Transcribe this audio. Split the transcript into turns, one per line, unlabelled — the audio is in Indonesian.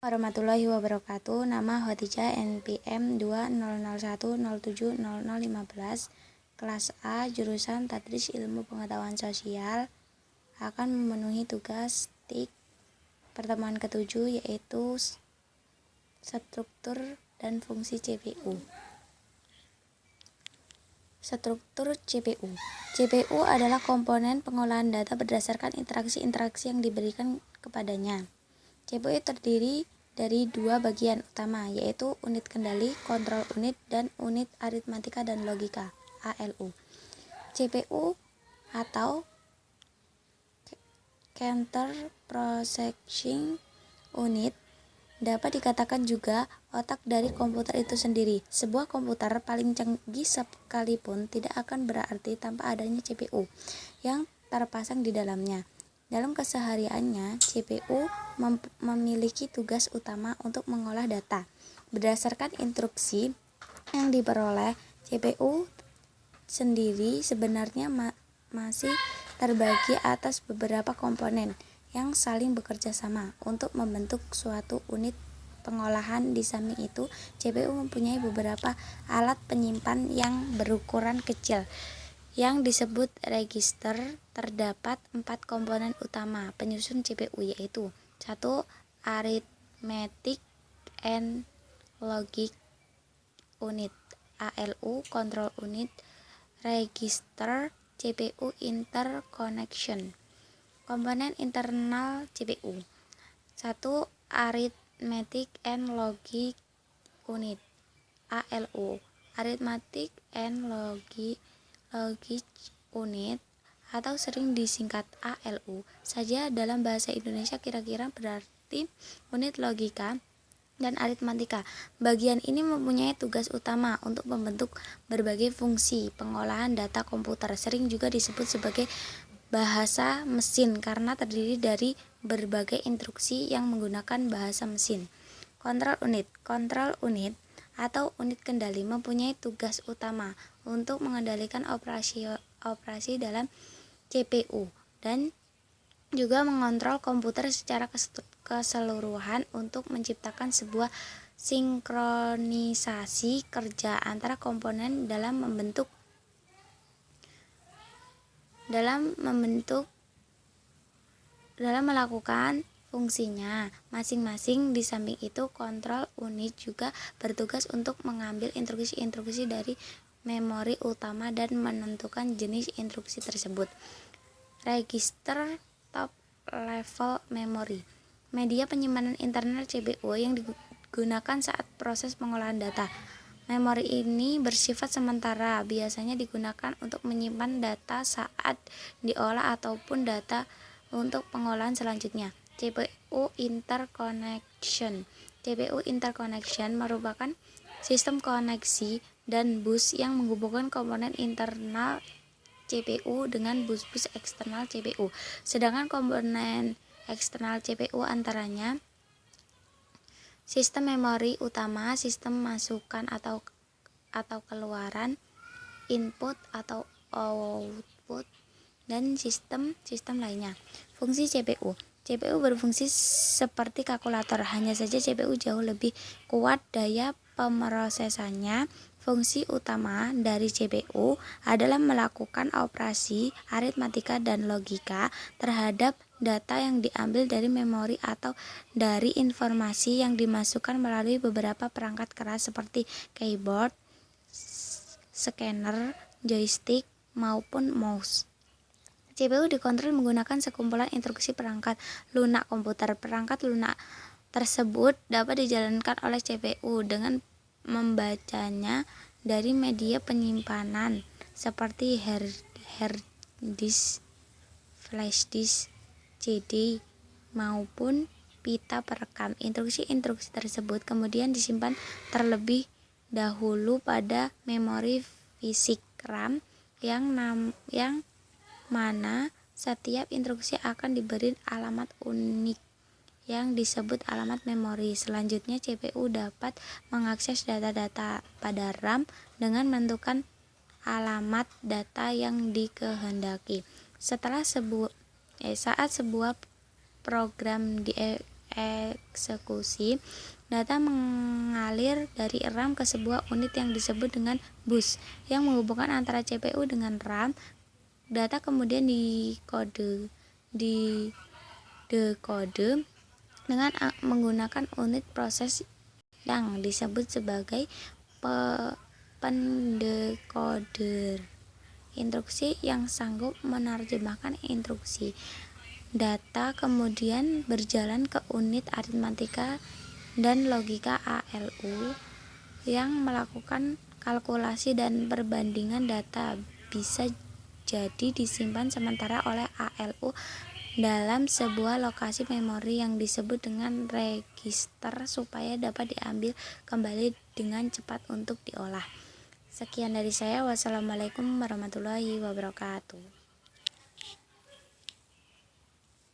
Warahmatullahi wabarakatuh. Nama Khadijah, NPM 20010700015, kelas A, jurusan Tadris Ilmu Pengetahuan Sosial, akan memenuhi tugas TIK pertemuan ke-7, yaitu struktur dan fungsi CPU. Struktur CPU. CPU adalah komponen pengolahan data berdasarkan interaksi-interaksi yang diberikan kepadanya. CPU terdiri dari dua bagian utama, yaitu unit kendali, kontrol unit, dan unit aritmatika dan logika, ALU. CPU atau Counter Processing Unit dapat dikatakan juga otak dari komputer itu sendiri. Sebuah komputer paling canggih sekalipun tidak akan berarti tanpa adanya CPU yang terpasang di dalamnya. Dalam kesehariannya, CPU memiliki tugas utama untuk mengolah data. Berdasarkan instruksi yang diperoleh, CPU sendiri sebenarnya masih terbagi atas beberapa komponen yang saling bekerja sama untuk membentuk suatu unit pengolahan. Di samping itu, CPU mempunyai beberapa alat penyimpan yang berukuran kecil yang disebut register. Terdapat 4 komponen utama penyusun CPU, yaitu 1. Arithmetic and Logic Unit, ALU, Control Unit, Register, CPU Interconnection. Komponen internal CPU. 1. Arithmetic and Logic Unit, ALU, Arithmetic and Logic Unit, atau sering disingkat ALU saja dalam bahasa Indonesia kira-kira berarti unit logika dan aritmatika. Bagian ini mempunyai tugas utama untuk membentuk berbagai fungsi pengolahan data komputer. Sering juga disebut sebagai bahasa mesin karena terdiri dari berbagai instruksi yang menggunakan bahasa mesin. Kontrol unit atau unit kendali mempunyai tugas utama untuk mengendalikan operasi dalam CPU dan juga mengontrol komputer secara keseluruhan untuk menciptakan sebuah sinkronisasi kerja antara komponen dalam melakukan fungsinya masing-masing. Di samping itu, kontrol unit juga bertugas untuk mengambil instruksi-instruksi dari memori utama dan menentukan jenis instruksi tersebut. Register top level memory, media penyimpanan internal CPU yang digunakan saat proses pengolahan data. Memori ini bersifat sementara, biasanya digunakan untuk menyimpan data saat diolah ataupun data untuk pengolahan selanjutnya. CPU Interconnection merupakan sistem koneksi dan bus yang menghubungkan komponen internal CPU dengan bus-bus eksternal CPU. Sedangkan komponen eksternal CPU antaranya sistem memori utama, sistem masukan atau keluaran, input atau output, dan sistem lainnya. Fungsi CPU. CPU berfungsi seperti kalkulator, hanya saja CPU jauh lebih kuat daya pemrosesannya. Fungsi utama dari CPU adalah melakukan operasi aritmatika dan logika terhadap data yang diambil dari memori atau dari informasi yang dimasukkan melalui beberapa perangkat keras seperti keyboard, scanner, joystick, maupun mouse. CPU dikontrol menggunakan sekumpulan instruksi perangkat lunak komputer. Perangkat lunak tersebut dapat dijalankan oleh CPU dengan membacanya dari media penyimpanan seperti hard disk, flash disk, CD, maupun pita perekam. Instruksi-instruksi tersebut kemudian disimpan terlebih dahulu pada memori fisik RAM yang mana setiap instruksi akan diberi alamat unik yang disebut alamat memori. Selanjutnya, CPU dapat mengakses data-data pada RAM dengan menentukan alamat data yang dikehendaki. Saat sebuah program eksekusi, data mengalir dari RAM ke sebuah unit yang disebut dengan bus yang menghubungkan antara CPU dengan RAM. Data kemudian dekode dengan menggunakan unit proses yang disebut sebagai pendekoder. Instruksi yang sanggup menerjemahkan instruksi. Data kemudian berjalan ke unit aritmatika dan logika ALU yang melakukan kalkulasi dan perbandingan data. Bisa jadi disimpan sementara oleh ALU dalam sebuah lokasi memori yang disebut dengan register supaya dapat diambil kembali dengan cepat untuk diolah. Sekian dari saya. Wassalamualaikum warahmatullahi wabarakatuh.